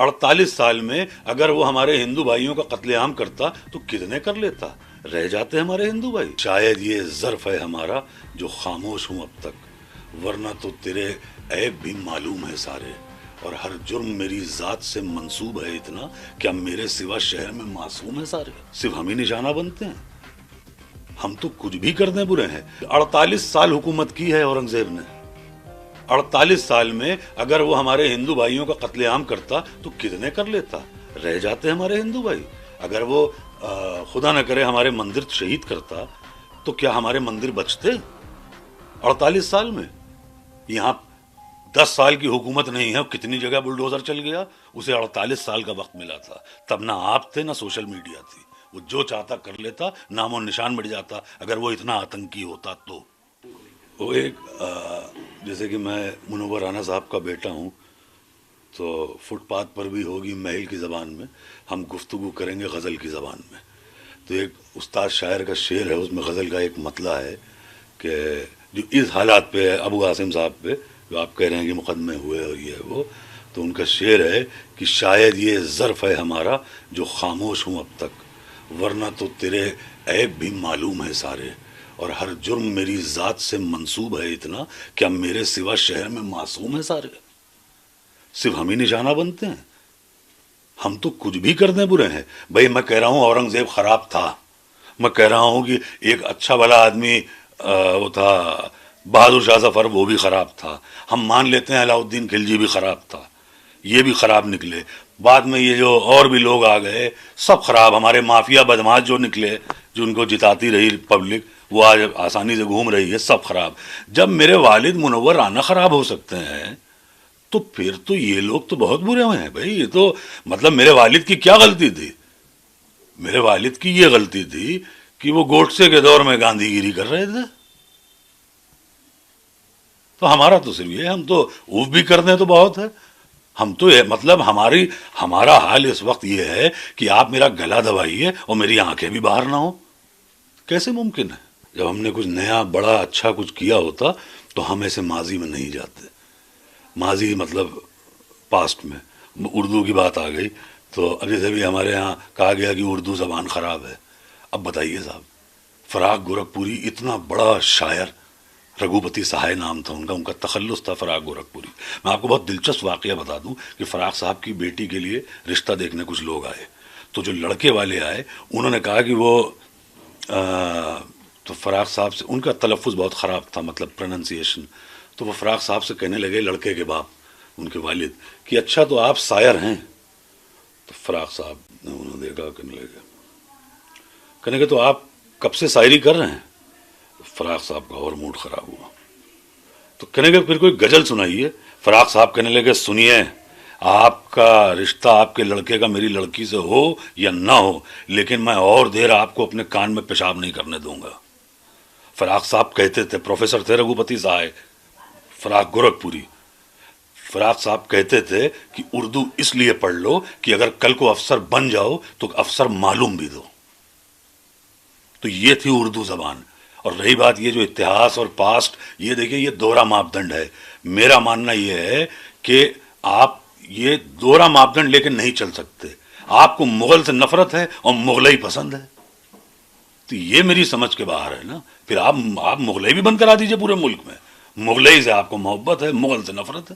48 سال میں اگر وہ ہمارے ہندو بھائیوں کا قتل عام کرتا تو کتنے کر لیتا. رہ جاتے ہمارے ہندو بھائی. شاید یہ ظرف ہے ہمارا جو خاموش ہوں اب تک، ورنہ تو تیرے عیب بھی معلوم ہے سارے، اور ہر جرم میری ذات سے منسوب ہے اتنا کہ اب میرے سوا شہر میں معصوم ہے سارے. صرف ہم ہی نشانہ بنتے ہیں. ہم تو کچھ بھی کرنے برے ہیں. 48 سال حکومت کی ہے اورنگزیب نے. 48 سال میں اگر وہ ہمارے ہندو بھائیوں کا قتل عام کرتا تو کتنے کر لیتا. رہ جاتے ہمارے ہندو بھائی. اگر وہ خدا نہ کرے ہمارے مندر شہید کرتا تو کیا ہمارے مندر بچتے؟ 48 سال میں یہاں 10 سال کی حکومت نہیں ہے، کتنی جگہ بلڈوزر چل گیا. اسے 48 سال کا وقت ملا تھا. تب نہ آپ تھے نہ سوشل میڈیا تھی. وہ جو چاہتا کر لیتا، نام و نشان مٹ جاتا اگر وہ اتنا آتنکی ہوتا تو. وہ ایک جیسے کہ میں منور رانا صاحب کا بیٹا ہوں، تو فٹ پاتھ پر بھی ہوگی محل کی زبان میں، ہم گفتگو کریں گے غزل کی زبان میں. تو ایک استاد شاعر کا شعر ہے، اس میں غزل کا ایک مطلع ہے کہ جو اس حالات پہ ہے ابو عاصم صاحب پہ، جو آپ کہہ رہے ہیں کہ مقدمے ہوئے اور یہ وہ، تو ان کا شعر ہے کہ شاید یہ ظرف ہے ہمارا جو خاموش ہوں اب تک، ورنہ تو تیرے عیب بھی معلوم ہے سارے، اور ہر جرم میری ذات سے منسوب ہے اتنا کہ اب میرے سوا شہر میں معصوم ہے سارے. صرف ہم ہی نشانہ بنتے ہیں. ہم تو کچھ بھی کرنے برے ہیں. بھائی میں کہہ رہا ہوں اورنگزیب خراب تھا، میں کہہ رہا ہوں کہ ایک اچھا بھلا آدمی وہ تھا بہادر شاہ ظفر، وہ بھی خراب تھا. ہم مان لیتے ہیں علاء الدین خلجی بھی خراب تھا، یہ بھی خراب نکلے. بعد میں یہ جو اور بھی لوگ آ گئے سب خراب. ہمارے مافیا بدماش جو نکلے، جو ان کو جتاتی رہی پبلک، وہ آج آسانی سے گھوم رہی ہے، سب خراب. جب میرے والد منور رانا خراب ہو سکتے ہیں تو پھر تو یہ لوگ تو بہت برے ہوئے ہیں بھائی. یہ تو مطلب میرے والد کی کیا غلطی تھی؟ میرے والد کی یہ غلطی تھی کہ وہ گوڈسے کے دور میں گاندھی گیری کر رہے تھے. تو ہمارا تو صرف یہ، ہم تو اوف بھی کرتے ہیں تو بہت ہے. ہم تو مطلب ہمارا حال اس وقت یہ ہے کہ آپ میرا گلا دبائیے اور میری آنکھیں بھی باہر نہ ہوں. کیسے ممکن ہے؟ جب ہم نے کچھ نیا بڑا اچھا کچھ کیا ہوتا تو ہم ایسے ماضی میں نہیں جاتے. ماضی مطلب پاسٹ میں. اردو کی بات آ گئی تو اب جیسے بھی ہمارے ہاں کہا گیا کہ اردو زبان خراب ہے. اب بتائیے صاحب، فراق گورکھپوری اتنا بڑا شاعر، رگھوپتی سہائے نام تھا ان کا تخلص تھا فراق گورکھپوری. میں آپ کو بہت دلچسپ واقعہ بتا دوں کہ فراق صاحب کی بیٹی کے لیے رشتہ دیکھنے کچھ لوگ آئے. تو جو لڑکے والے آئے انہوں نے کہا کہ وہ تو فراق صاحب سے، ان کا تلفظ بہت خراب تھا، مطلب پروننسیشن. تو وہ فراق صاحب سے کہنے لگے، لڑکے کے باپ ان کے والد، کہ اچھا تو آپ شاعر ہیں؟ تو فراق صاحب نے انہوں نے دیکھا، کہنے لگے تو آپ کب سے شاعری کر رہے ہیں؟ فراق صاحب کا اور موڈ خراب ہوا. تو کہنے لگے پھر کوئی غزل سنائیے. فراق صاحب کہنے لگے سنیے، آپ کا رشتہ آپ کے لڑکے کا میری لڑکی سے ہو یا نہ ہو، لیکن میں اور دیر آپ کو اپنے کان میں پیشاب نہیں کرنے دوں گا. فراق صاحب کہتے تھے، پروفیسر تھے رگھوپتی سہائے فراق گورکھپوری. فراق صاحب کہتے تھے کہ اردو اس لیے پڑھ لو کہ اگر کل کو افسر بن جاؤ تو افسر معلوم بھی دو. تو یہ تھی اردو زبان. اور رہی بات یہ جو اتہاس اور پاسٹ، یہ دیکھیں یہ دوہرا ماپدنڈ ہے. میرا ماننا یہ ہے کہ آپ یہ دوہرا ماپدنڈ لے کے نہیں چل سکتے. آپ کو مغل سے نفرت ہے اور مغلئی پسند ہے، تو یہ میری سمجھ کے باہر ہے نا. پھر آپ مغلئی بھی بند کرا دیجئے پورے ملک میں. مغلئی سے آپ کو محبت ہے، مغل سے نفرت ہے.